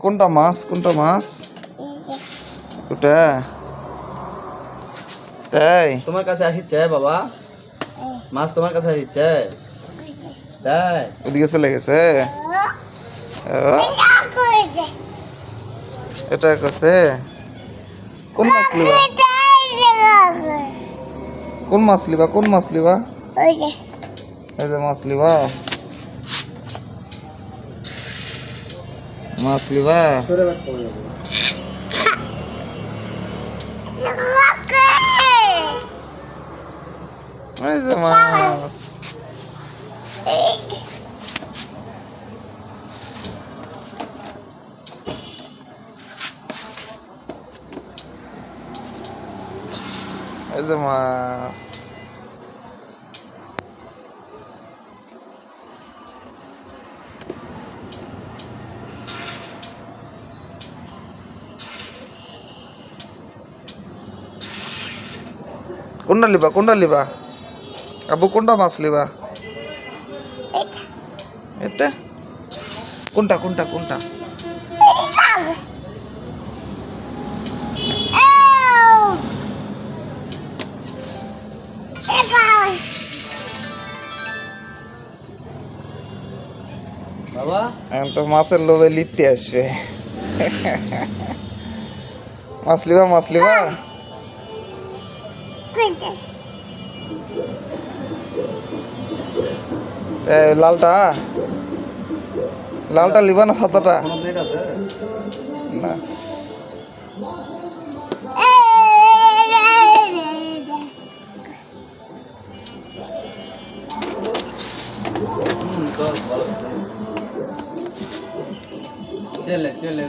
কোনটা মাছ ওটা তাই তোমার কাছে আসিচ্ছে বাবা, মাছ তোমার কাছে আসিচ্ছে তাই? ওদিকে চলে গেছে। এটা করছে। কোন মাছ লিবা এই যে মাছ লিবা এই যে মাছ। এই যে মাছ। কোনটা লিবা আবু, কোনটা মাছ লিবা? এটা কোনটা বাবা এখন তো মাছের লোভে লিখতে আসবে। মাছ লিবা লালটা লিবা না সাদাটা? কোনো প্লেট আছে? না তো ভালো চলে